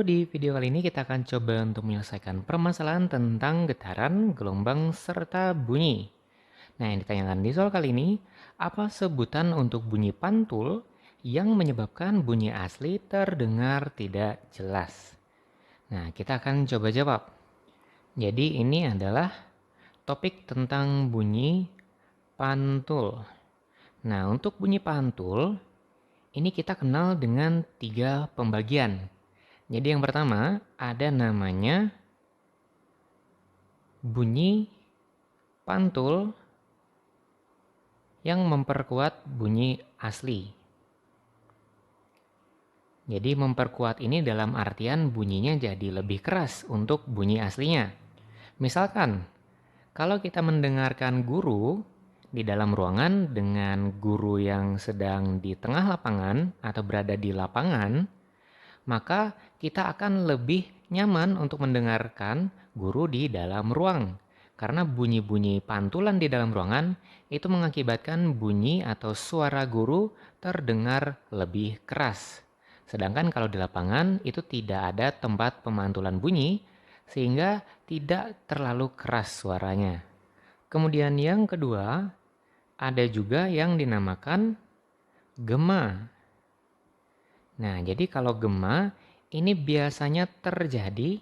di video kali ini kita akan coba untuk menyelesaikan permasalahan tentang getaran, gelombang, serta bunyi. Nah, yang ditanyakan di soal kali ini, apa sebutan untuk bunyi pantul yang menyebabkan bunyi asli terdengar tidak jelas? Nah, kita akan coba jawab. Jadi ini adalah topik tentang bunyi pantul. Nah, untuk bunyi pantul, ini kita kenal dengan 3 pembagian. Jadi yang pertama ada namanya bunyi pantul yang memperkuat bunyi asli. Jadi memperkuat ini dalam artian bunyinya jadi lebih keras untuk bunyi aslinya. Misalkan, kalau kita mendengarkan guru di dalam ruangan dengan guru yang sedang di tengah lapangan atau berada di lapangan, maka kita akan lebih nyaman untuk mendengarkan guru di dalam ruang. Karena bunyi-bunyi pantulan di dalam ruangan itu mengakibatkan bunyi atau suara guru terdengar lebih keras. Sedangkan kalau di lapangan itu tidak ada tempat pemantulan bunyi sehingga tidak terlalu keras suaranya. Kemudian yang kedua, ada juga yang dinamakan gema. Nah, jadi kalau gema ini biasanya terjadi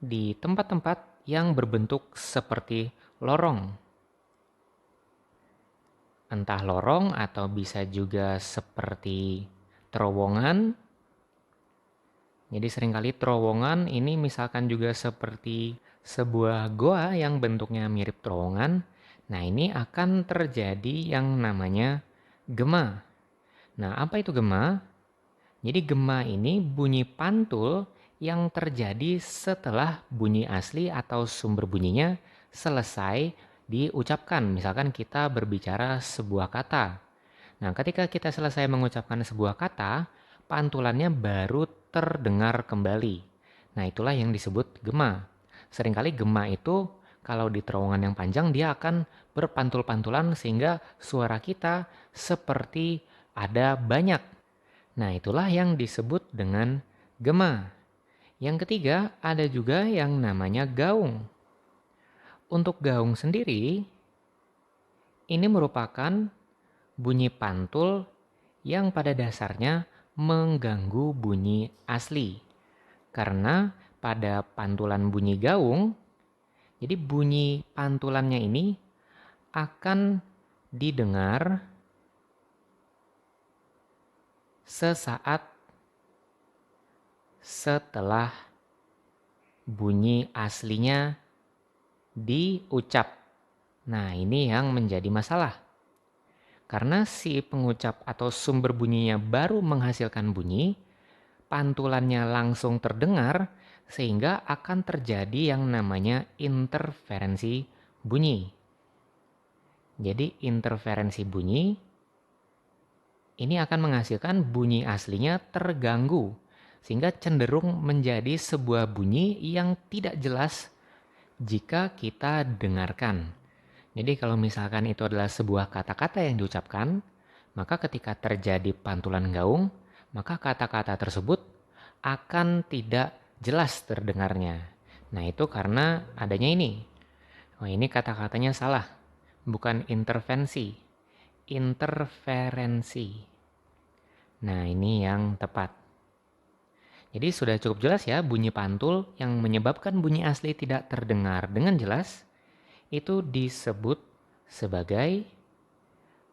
di tempat-tempat yang berbentuk seperti lorong. Entah lorong atau bisa juga seperti terowongan. Jadi seringkali terowongan ini misalkan juga seperti sebuah goa yang bentuknya mirip terowongan. Nah, ini akan terjadi yang namanya gema. Nah, apa itu gema? Jadi gema ini bunyi pantul yang terjadi setelah bunyi asli atau sumber bunyinya selesai diucapkan. Misalkan kita berbicara sebuah kata. Nah, ketika kita selesai mengucapkan sebuah kata, pantulannya baru terdengar kembali. Nah, itulah yang disebut gema. Seringkali gema itu kalau di terowongan yang panjang dia akan berpantul-pantulan sehingga suara kita seperti ada banyak. Nah, itulah yang disebut dengan gema. Yang ketiga, ada juga yang namanya gaung. Untuk gaung sendiri, ini merupakan bunyi pantul yang pada dasarnya mengganggu bunyi asli. Karena pada pantulan bunyi gaung, jadi bunyi pantulannya ini akan didengar sesaat setelah bunyi aslinya diucap. Nah, ini yang menjadi masalah. Karena si pengucap atau sumber bunyinya baru menghasilkan bunyi, pantulannya langsung terdengar sehingga akan terjadi yang namanya interferensi bunyi. Jadi interferensi bunyi ini akan menghasilkan bunyi aslinya terganggu sehingga cenderung menjadi sebuah bunyi yang tidak jelas jika kita dengarkan. Jadi kalau misalkan itu adalah sebuah kata-kata yang diucapkan, maka ketika terjadi pantulan gaung, maka kata-kata tersebut akan tidak jelas terdengarnya. Nah, itu karena adanya ini. Oh, ini kata-katanya salah. Bukan intervensi, interferensi. Nah, ini yang tepat. Jadi sudah cukup jelas ya bunyi pantul yang menyebabkan bunyi asli tidak terdengar dengan jelas itu disebut sebagai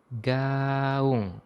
gaung.